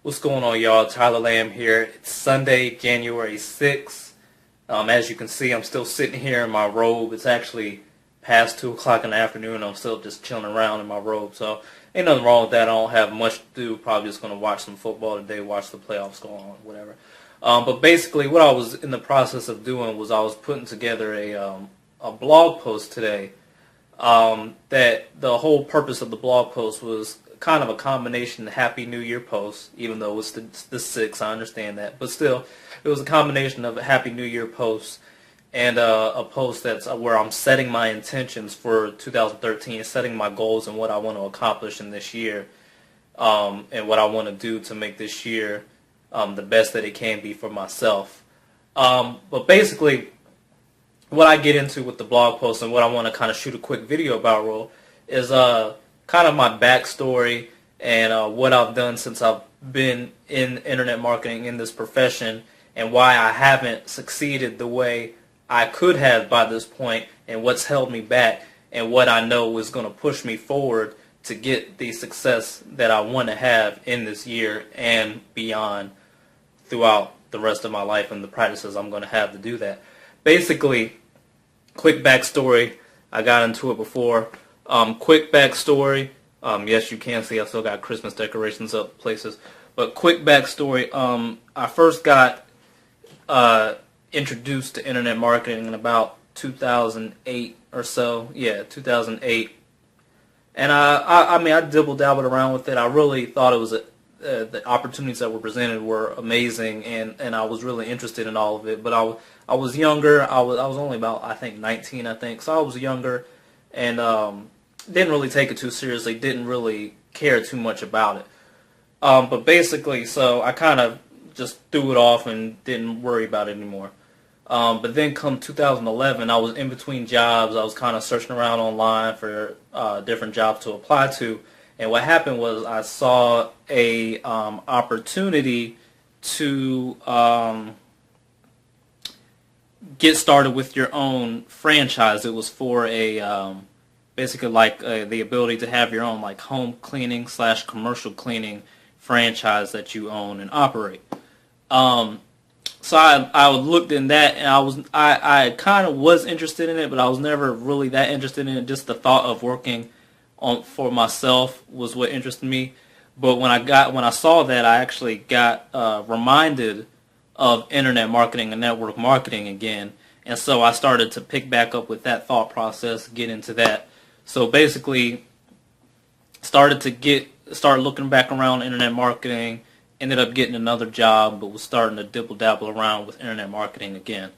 What's going on, y'all? Tyler Lamb here. It's Sunday, January 6th. As you can see, I'm still sitting here in my robe. It's actually past 2 o'clock in the afternoon. I'm still just chilling around in my robe. So ain't nothing wrong with that. I don't have much to do. Probably just going to watch some football today, watch the playoffs go on, whatever. But basically what I was in the process of doing was I was putting together a blog post today. That the whole purpose of the blog post was kind of a combination Happy New Year post, even though it's the 6th, I understand that. But still, it was a combination of a Happy New Year post and a post that's where I'm setting my intentions for 2013, setting my goals and what I want to accomplish in this year, and what I want to do to make this year the best that it can be for myself. But basically, what I get into with the blog post and what I want to kind of shoot a quick video about, Roll, is kind of my backstory and what I've done since I've been in internet marketing in this profession, and why I haven't succeeded the way I could have by this point, and what's held me back, and what I know is going to push me forward to get the success that I want to have in this year and beyond throughout the rest of my life and the practices I'm going to have to do that. Basically, quick backstory. I got into it before. Quick backstory. Yes, you can see I still got Christmas decorations up places. But quick backstory. I first got introduced to internet marketing in about 2008 or so. Yeah, 2008. And I mean, I dibble-dabbled around with it. I really thought it was the opportunities that were presented were amazing, and I was really interested in all of it. But I was younger. I was only about, I think, 19. So I was younger, and didn't really take it too seriously. Didn't really care too much about it. But basically, so I kind of just threw it off and didn't worry about it anymore. But then come 2011, I was in between jobs. I was kind of searching around online for different jobs to apply to. And what happened was I saw a opportunity to get started with your own franchise. It was for a basically like the ability to have your own like home cleaning / commercial cleaning franchise that you own and operate. So I looked in that, and I kind of was interested in it, but I was never really that interested in it. Just the thought of working for myself was what interested me. But when I saw that, I actually got reminded of internet marketing and network marketing again, and so I started to pick back up with that thought process, get into that. So basically, started looking back around internet marketing. Ended up getting another job, but was starting to dibble-dabble around with internet marketing again.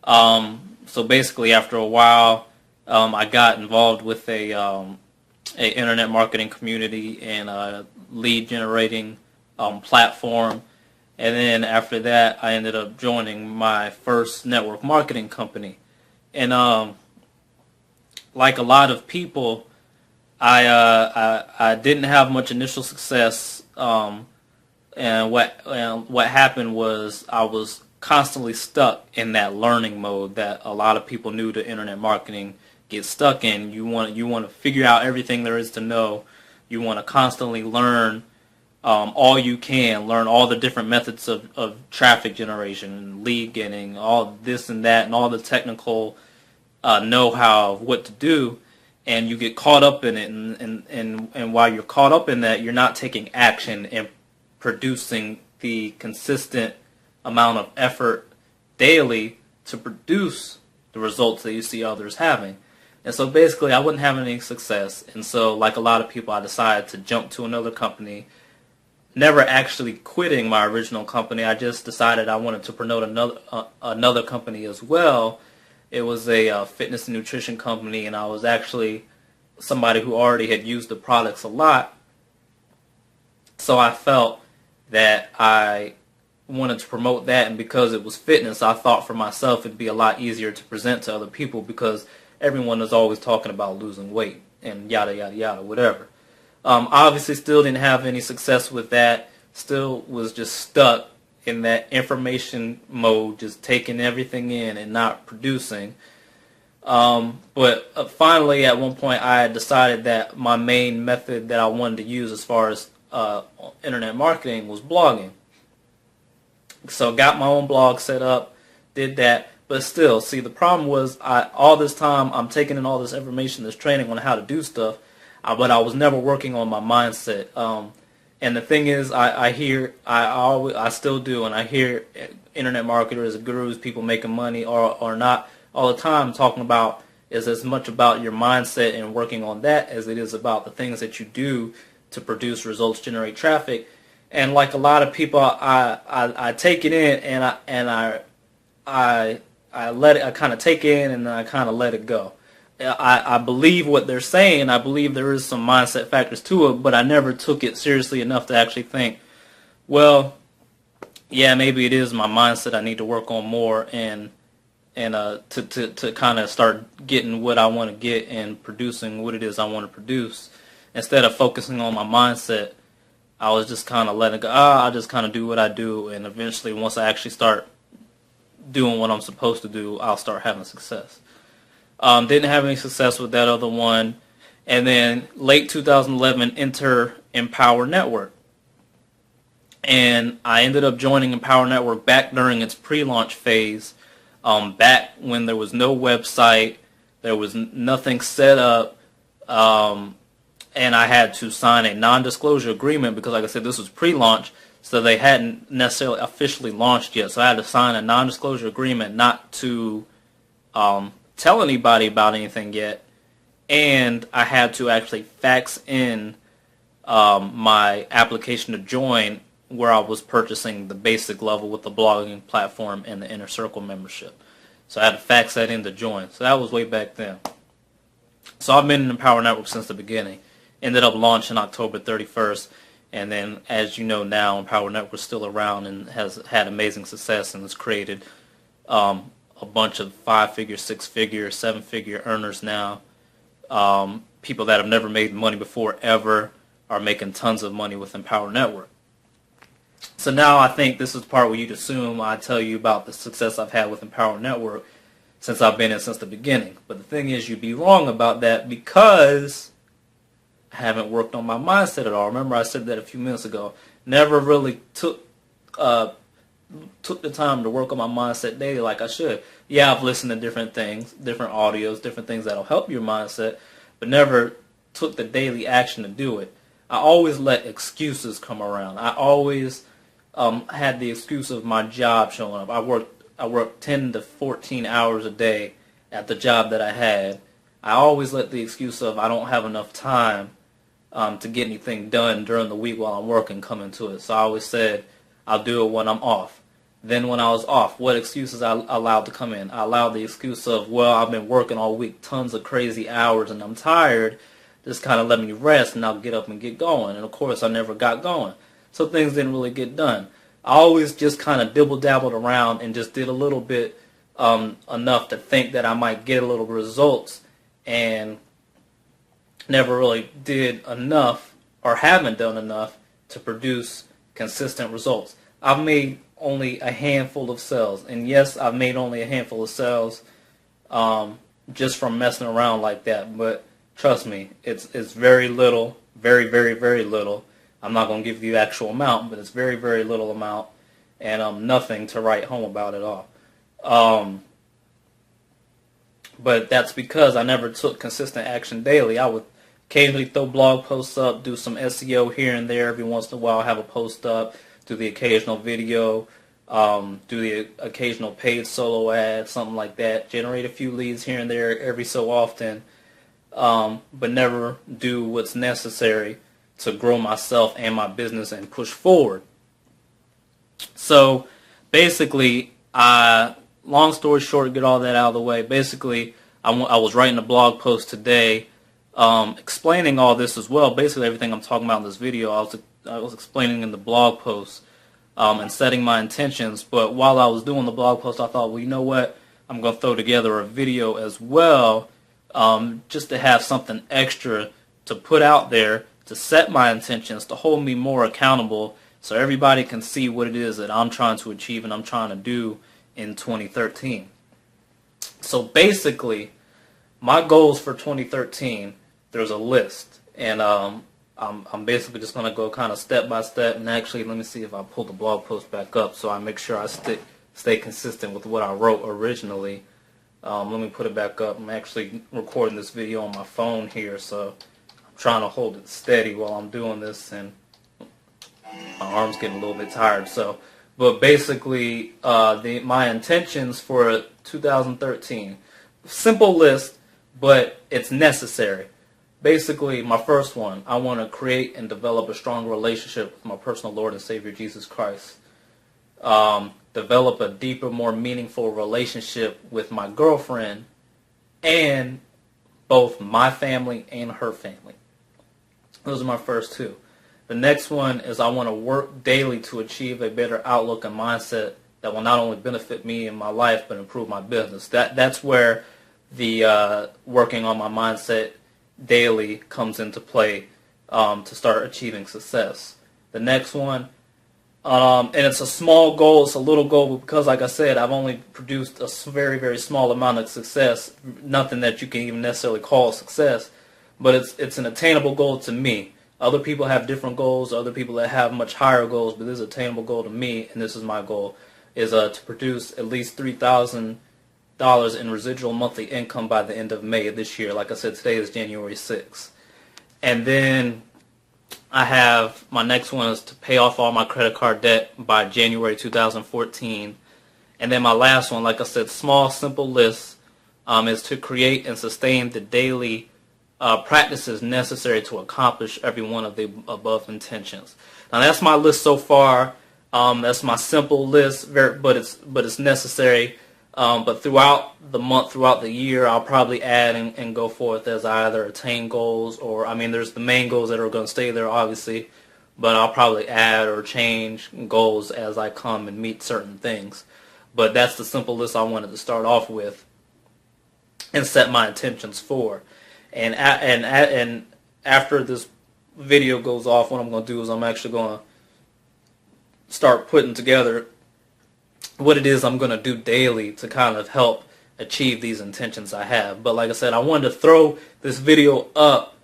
So basically, after a while, I got involved with a internet marketing community and a lead generating platform. And then after that, I ended up joining my first network marketing company. And like a lot of people, I didn't have much initial success. And what happened was I was constantly stuck in that learning mode that a lot of people new to internet marketing get stuck in. You want to figure out everything there is to know. You want to constantly learn all you can, learn all the different methods of traffic generation, lead getting, all this and that, and all the technical know-how of what to do. And you get caught up in it, and while you're caught up in that, you're not taking action and producing the consistent amount of effort daily to produce the results that you see others having. And so basically I wasn't having any success, and so like a lot of people, I decided to jump to another company, never actually quitting my original company. I just decided I wanted to promote another company as well. It was a fitness and nutrition company, and I was actually somebody who already had used the products a lot, so I felt that I wanted to promote that, and because it was fitness, I thought for myself it'd be a lot easier to present to other people, because everyone is always talking about losing weight and yada yada yada, whatever. Obviously still didn't have any success with that, still was just stuck in that information mode, just taking everything in and not producing. But finally at one point I had decided that my main method that I wanted to use as far as internet marketing was blogging. So got my own blog set up, did that, but still, see, the problem was all this time I'm taking in all this information, this training on how to do stuff, but I was never working on my mindset. And the thing is, I still do, and I hear internet marketers, gurus, people making money or not all the time talking about is as much about your mindset and working on that as it is about the things that you do to produce results, generate traffic. And like a lot of people, I take it in and I let it. I kind of take it in and then I kind of let it go. I believe what they're saying. I believe there is some mindset factors to it, but I never took it seriously enough to actually think, well, yeah, maybe it is my mindset I need to work on more and to kind of start getting what I want to get and producing what it is I want to produce. Instead of focusing on my mindset, I was just kind of letting it go. I just kind of do what I do, and eventually once I actually start doing what I'm supposed to do, I'll start having success. Didn't have any success with that other one. And then late 2011, enter Empower Network. And I ended up joining Empower Network back during its pre-launch phase, back when there was no website, there was nothing set up, and I had to sign a non-disclosure agreement because, like I said, this was pre-launch, so they hadn't necessarily officially launched yet. So I had to sign a non-disclosure agreement not to tell anybody about anything yet, and I had to actually fax in my application to join, where I was purchasing the basic level with the blogging platform and the Inner Circle membership. So I had to fax that in to join. So that was way back then. So I've been in Empower Network since the beginning. Ended up launching October 31st. And then, as you know now, Empower Network is still around and has had amazing success and has created a bunch of 5-figure, 6-figure, 7-figure earners now. People that have never made money before ever are making tons of money with Empower Network. So now I think this is the part where you'd assume I tell you about the success I've had with Empower Network since I've been in since the beginning. But the thing is, you'd be wrong about that because I haven't worked on my mindset at all. Remember I said that a few minutes ago. Never really took the time to work on my mindset daily like I should. Yeah, I've listened to different things, different audios, different things that'll help your mindset, but never took the daily action to do it. I always let excuses come around. I always had the excuse of my job showing up. I worked 10 to 14 hours a day at the job that I had. I always let the excuse of I don't have enough time to get anything done during the week while I'm working come into it. So I always said I'll do it when I'm off. Then when I was off, what excuses I allowed to come in? I allowed the excuse of, well, I've been working all week, tons of crazy hours, and I'm tired. Just kind of let me rest, and I'll get up and get going. And, of course, I never got going. So things didn't really get done. I always just kind of dibble-dabbled around and just did a little bit enough to think that I might get a little results, and never really did enough or haven't done enough to produce consistent results. I've made only a handful of sales, and yes, I've made only a handful of sales just from messing around like that, but trust me, it's very little, very, very, very little. I'm not going to give you the actual amount, but it's very, very little amount, and nothing to write home about at all. But that's because I never took consistent action daily. I would occasionally throw blog posts up, do some SEO here and there. Every once in a while, have a post up, do the occasional video, do the occasional paid solo ad, something like that. Generate a few leads here and there every so often, but never do what's necessary to grow myself and my business and push forward. So basically, long story short, get all that out of the way. Basically, I was writing a blog post today explaining all this as well. Basically, everything I'm talking about in this video, I was explaining in the blog post and setting my intentions. But while I was doing the blog post, I thought, well, you know what? I'm going to throw together a video as well just to have something extra to put out there to set my intentions, to hold me more accountable so everybody can see what it is that I'm trying to achieve and I'm trying to do in 2013. So basically, my goals for 2013, there's a list. And I'm basically just going to go kind of step by step. And actually, let me see if I pull the blog post back up so I make sure I stay consistent with what I wrote originally. Let me put it back up. I'm actually recording this video on my phone here, so I'm trying to hold it steady while I'm doing this, and my arm's getting a little bit tired. So, but basically, my intentions for 2013, simple list, but it's necessary. Basically, my first one, I want to create and develop a strong relationship with my personal Lord and Savior Jesus Christ. Develop a deeper, more meaningful relationship with my girlfriend and both my family and her family. Those are my first two. The next one is I want to work daily to achieve a better outlook and mindset that will not only benefit me in my life but improve my business. That's where the working on my mindset daily comes into play to start achieving success. The next one, and it's a small goal, it's a little goal, because like I said, I've only produced a very, very small amount of success, nothing that you can even necessarily call success, but it's an attainable goal to me. Other people have different goals, other people that have much higher goals, but this is an attainable goal to me, and this is my goal, is to produce at least $3,000 in residual monthly income by the end of May of this year. Like I said, today is January 6th. And then I have, my next one is to pay off all my credit card debt by January 2014. And then my last one, like I said, small, simple list, is to create and sustain the daily practices necessary to accomplish every one of the above intentions. Now that's my list so far. That's my simple list, but it's necessary. But throughout the month, throughout the year, I'll probably add and go forth as I either attain goals, or, I mean, there's the main goals that are going to stay there, obviously, but I'll probably add or change goals as I come and meet certain things. But that's the simple list I wanted to start off with and set my intentions for. And after this video goes off, what I'm going to do is I'm actually going to start putting together what it is I'm going to do daily to kind of help achieve these intentions I have. But like I said, I wanted to throw this video up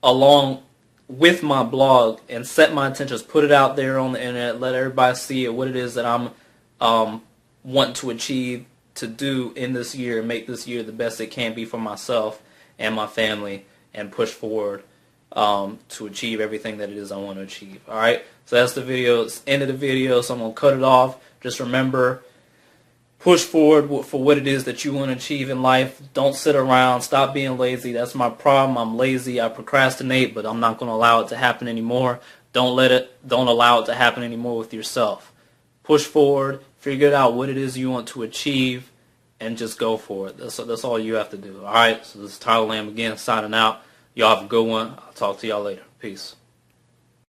along with my blog and set my intentions, put it out there on the internet, let everybody see it, what it is that I'm wanting to achieve, to do in this year, make this year the best it can be for myself and my family, and push forward to achieve everything that it is I want to achieve. Alright, so that's the video. It's the end of the video, so I'm going to cut it off. Just remember, push forward for what it is that you want to achieve in life. Don't sit around. Stop being lazy. That's my problem. I'm lazy. I procrastinate, but I'm not going to allow it to happen anymore. Don't allow it to happen anymore with yourself. Push forward. Figure out what it is you want to achieve, and just go for it. That's all you have to do. All right, so this is Tyler Lamb again, signing out. Y'all have a good one. I'll talk to y'all later. Peace.